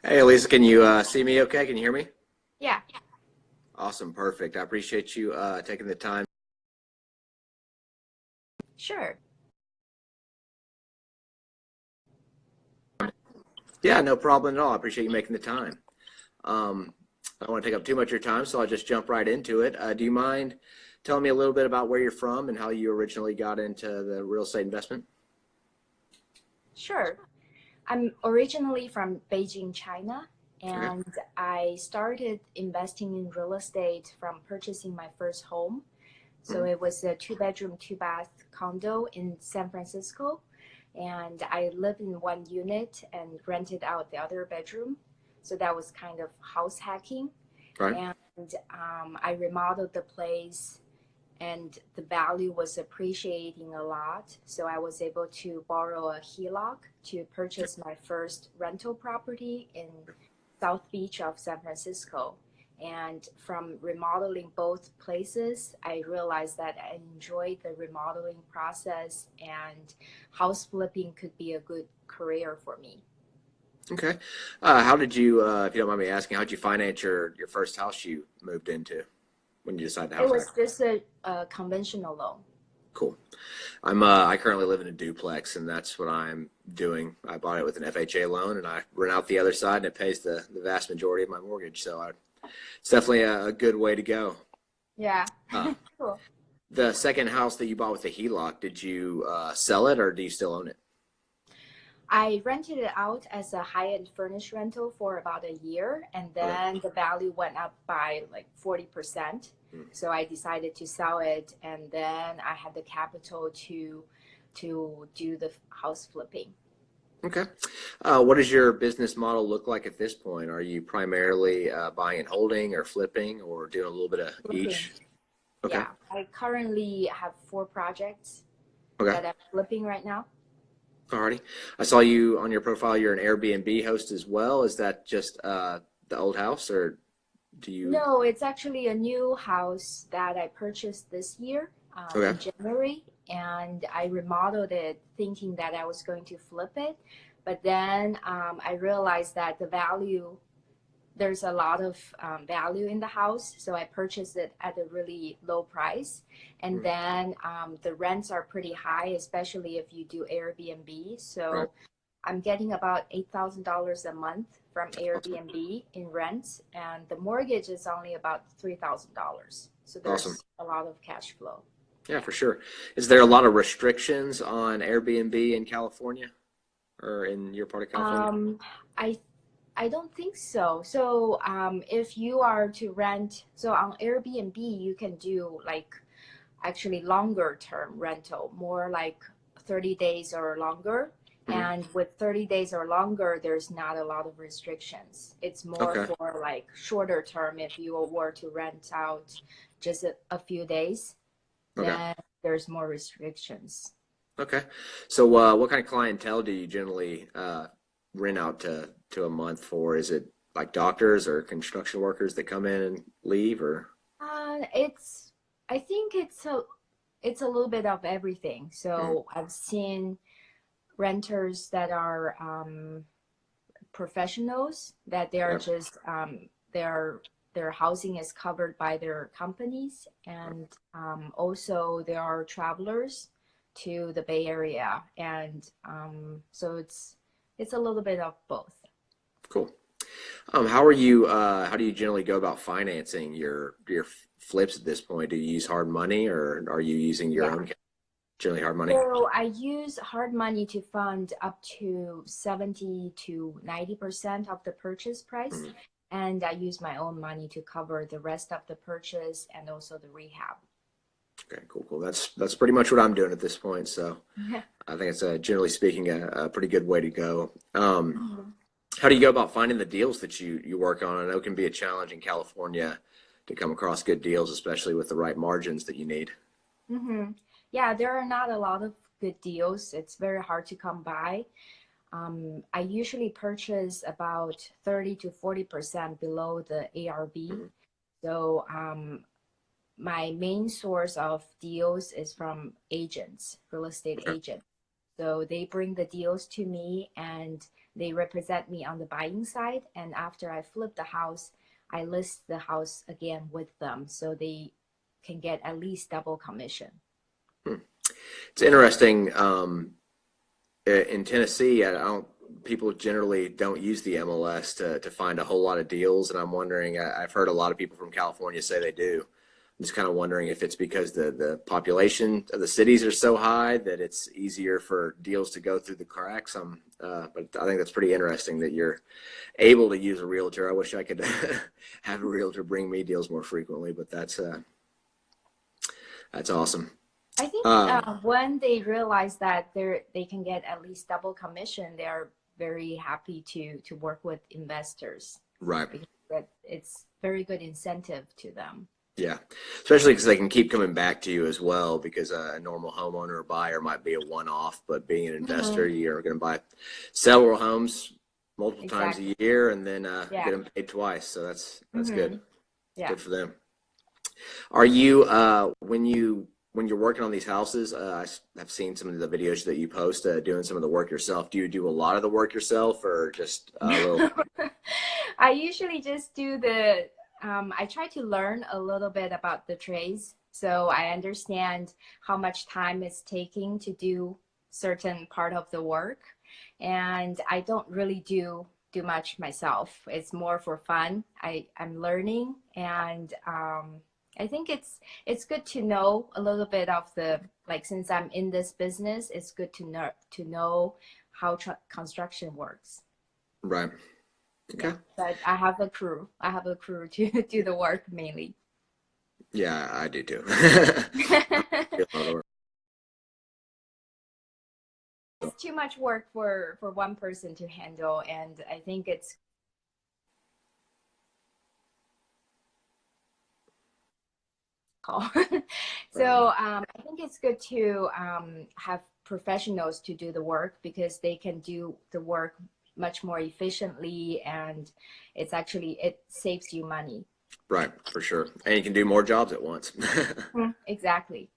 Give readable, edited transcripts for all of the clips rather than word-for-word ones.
Hey, Elisa, can you see me okay? Can you hear me? Yeah, Awesome, perfect. I appreciate you taking the time. sure. Yeah, no problem at all. I appreciate you making the time. Um, I don't want to take up too much of your time, so I'll just jump right into it. Do you mind telling me a little bit about where you're from and how you originally got into the real estate investment? Sure. I'm originally from Beijing, China, Okay. and I started investing in real estate from purchasing my first home. So Mhm. it was a two-bedroom, two-bath condo in San Francisco, and I lived in one unit and rented out the other bedroom. So that was kind of house hacking, Right. and I remodeled the place and the value was appreciating a lot. So I was able to borrow a HELOC to purchase my first rental property in South Beach of San Francisco. And from remodeling both places, I realized that I enjoyed the remodeling process and house flipping could be a good career for me. Okay. How did you, if you don't mind me asking, how did you finance your first house you moved into when you decided to It house was hack? just a conventional loan. Cool. I currently live in a duplex, and that's what I'm doing. I bought it with an FHA loan, and I rent out the other side, and it pays the vast majority of my mortgage. It's definitely a good way to go. Yeah. Uh, Cool. the second house that you bought with the HELOC, did you sell it, or do you still own it? I rented it out as a high-end furnished rental for about a year, and Okay. then the value went up by like 40%. Mm. So I decided to sell it, and then I had the capital to do the house flipping. Okay. What does your business model look like at this point? Are you primarily buying and holding, or flipping, or doing a little bit of Flipping. each? Okay. Yeah. I currently have four projects Okay. that I'm flipping right now. Alrighty. I saw you on your profile. You're an Airbnb host as well. Is that just the old house, or do you? No, it's actually a new house that I purchased this year in Okay. January, and I remodeled it thinking that I was going to flip it. But then I realized that there's a lot of value in the house, so I purchased it at a really low price. And Mm. then the rents are pretty high, especially if you do Airbnb. Right. So I'm getting about $8,000 a month from Awesome. Airbnb in rent, and the mortgage is only about $3,000. So Awesome. there's a lot of cash flow. Yeah, Yeah. for sure. Is there a lot of restrictions on Airbnb in California or in your part of California? Um, I I don't think so. So if you are to rent, so on Airbnb you can do like actually longer term rental, more like 30 days or longer. Hmm. And with 30 days or longer, there's not a lot of restrictions. It's more Okay. for like shorter term. If you were to rent out just a few days, Okay. then there's more restrictions. Okay. So, what kind of clientele do you generally rent out to a month for? Is it like doctors or construction workers that come in and leave, or? It's, I think it's a little bit of everything. Mhm. So I've seen renters that are professionals that they are Okay. just their housing is covered by their companies, and also there are travelers to the Bay Area, and so it's a little bit of both. Cool. How do you generally go about financing your flips at this point? Do you use hard money, or are you using your Yeah. own generally hard money? So I use hard money to fund up to 70 to 90% of the purchase price. Mhm. And I use my own money to cover the rest of the purchase and also the rehab. Okay, cool, cool. That's pretty much what I'm doing at this point. So Yeah. I think it's generally speaking a pretty good way to go. Mhm. How do you go about finding the deals that you work on? I know it can be a challenge in California to come across good deals, especially with the right margins that you need. Hmm. Yeah, there are not a lot of good deals. It's very hard to come by. I usually purchase about 30 to 40% below the ARV. Mhm. So my main source of deals is from agents, real estate Okay. agents. So they bring the deals to me and they represent me on the buying side. And after I flip the house, I list the house again with them so they can get at least double commission. It's interesting. In Tennessee, I don't. People generally don't use the MLS to find a whole lot of deals, and I'm wondering. I've heard a lot of people from California say they do. I'm just kind of wondering if it's because the population of the cities are so high that it's easier for deals to go through the cracks. But I think that's pretty interesting that you're able to use a realtor. I wish I could have a realtor bring me deals more frequently, but that's awesome. I think when they realize that they can get at least double commission, they are very happy to work with investors. Right. Because it's very good incentive to them. Yeah, especially because they can keep coming back to you as well, because a normal homeowner or buyer might be a one-off, but being an investor, you're going to buy several homes multiple times a year and then get them paid twice. So that's good. Yeah. Good for them. Are you when you're working on these houses, I've seen some of the videos that you post doing some of the work yourself. Do you do a lot of the work yourself or just a little? I usually just do I try to learn a little bit about the trades, so I understand how much time it's taking to do certain part of the work, and I don't really do much myself. It's more for fun. I'm learning, and I think it's good to know a little bit of since I'm in this business, it's good to know how construction works. Right. Okay. Yeah, but I have a crew. To do the work mainly. Yeah, I do too. It's too much work for one person to handle, and I think it's so I think it's good to have professionals to do the work because they can do the work much more efficiently, and it saves you money. Right, for sure. And you can do more jobs at once. Exactly.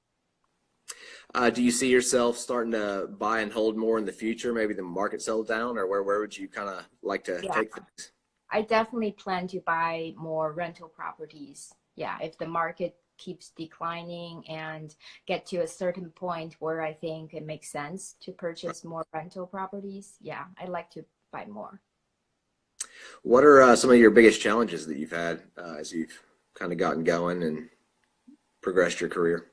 Do you see yourself starting to buy and hold more in the future? Maybe the market settles down, or where would you kind of like to take things? I definitely plan to buy more rental properties. Yeah, if the market keeps declining and get to a certain point where I think it makes sense to purchase more rental properties, yeah, I'd like to buy more. What are some of your biggest challenges that you've had as you've kind of gotten going and progressed your career?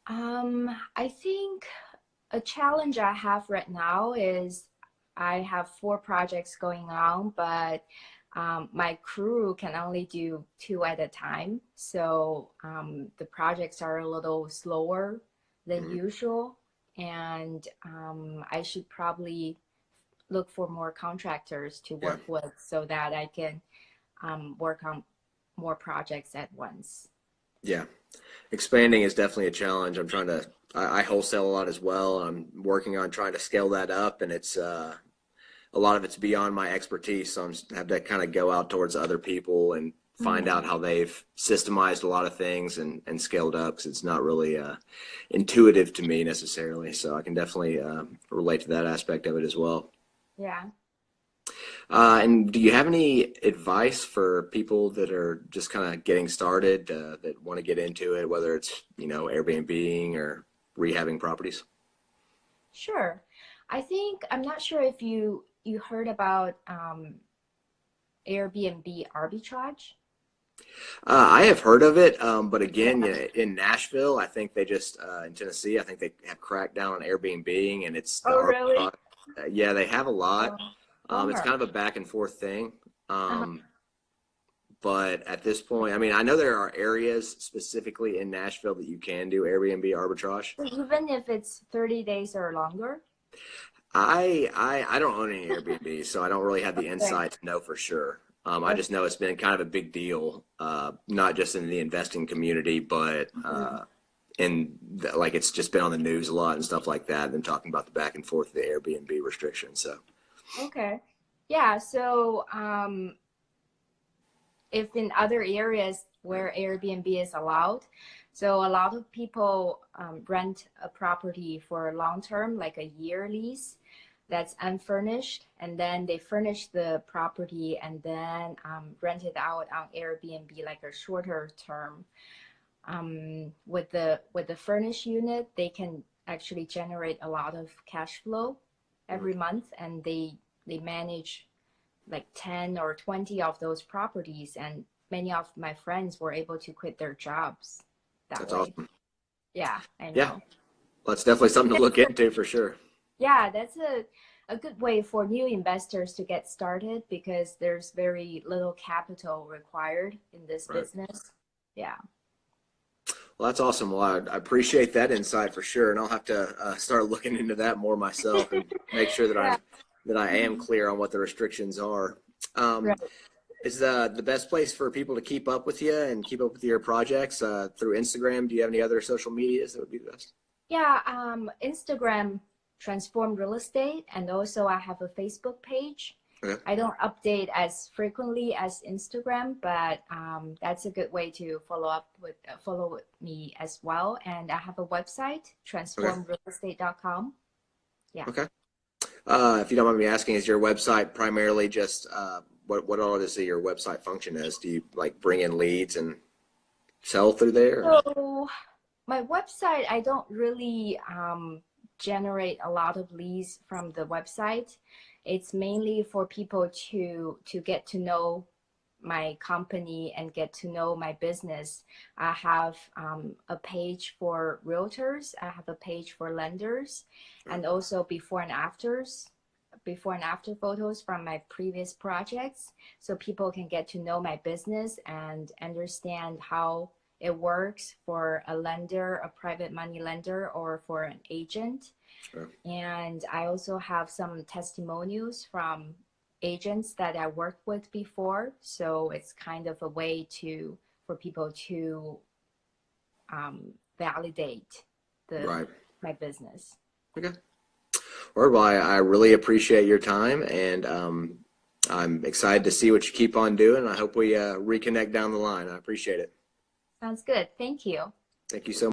I think a challenge I have right now is I have 4 projects going on, but my crew can only do 2 at a time. So the projects are a little slower than usual. And I should probably look for more contractors to work with so that I can work on more projects at once. Yeah. Expanding is definitely a challenge. I wholesale a lot as well. I'm working on trying to scale that up, and it's a lot of it's beyond my expertise. So I have to kind of go out towards other people and find out how they've systemized a lot of things and scaled up, because it's not really intuitive to me necessarily. So I can definitely relate to that aspect of it as well. Yeah. And do you have any advice for people that are just kind of getting started that want to get into it, whether it's, Airbnb or rehabbing properties? Sure. I'm not sure if you heard about Airbnb arbitrage. I have heard of it, but again, in Nashville, I think they just in Tennessee, I think they have cracked down on Airbnb, and it's really? Yeah, they have a lot. It's kind of a Bummer. back and forth thing. But at this point, I know there are areas specifically in Nashville that you can do Airbnb arbitrage. Even if it's 30 days or longer? I don't own any Airbnb, so I don't really have the insight to know for sure. I just know it's been kind of a big deal, not just in the investing community, but it's just been on the news a lot and stuff like that, and talking about the back and forth of the Airbnb restrictions. So. Okay. Yeah. So if in other areas where Airbnb is allowed, so a lot of people rent a property for a long term, like a year lease that's unfurnished, and then they furnish the property and then rent it out on Airbnb like a shorter term. With the furnished unit, they can actually generate a lot of cash flow every month, and they manage like 10 or 20 of those properties, and many of my friends were able to quit their jobs that That's way. awesome. Yeah, I know. Yeah, well, that's definitely something to look into for sure. Yeah, that's a good way for new investors to get started because there's very little capital required in this Right. business. Yeah. Well, that's awesome. Well, I appreciate that insight for sure, and I'll have to start looking into that more myself and make sure that Yeah. I am clear on what the restrictions are. Right. Is the best place for people to keep up with you and keep up with your projects through Instagram? Do you have any other social medias that would be the best? Yeah, Instagram Transform Real Estate, and also I have a Facebook page. Okay. I don't update as frequently as Instagram, but that's a good way to follow with me as well. And I have a website, transformrealestate.com. Yeah. Okay. If you don't mind me asking, is your website primarily just what all does your website function as? Do you like bring in leads and sell through there? So my website, I don't really generate a lot of leads from the website. It's mainly for people to get to know my company and get to know my business. I have a page for realtors. I have a page for lenders, and also before and after photos from my previous projects, so people can get to know my business and understand how it works for a lender, a private money lender, or for an agent. Sure. And I also have some testimonials from agents that I worked with before. So it's kind of a way for people to validate my business. Okay. Well, I really appreciate your time, and I'm excited to see what you keep on doing. I hope we reconnect down the line. I appreciate it. Sounds good. Thank you. Thank you so much.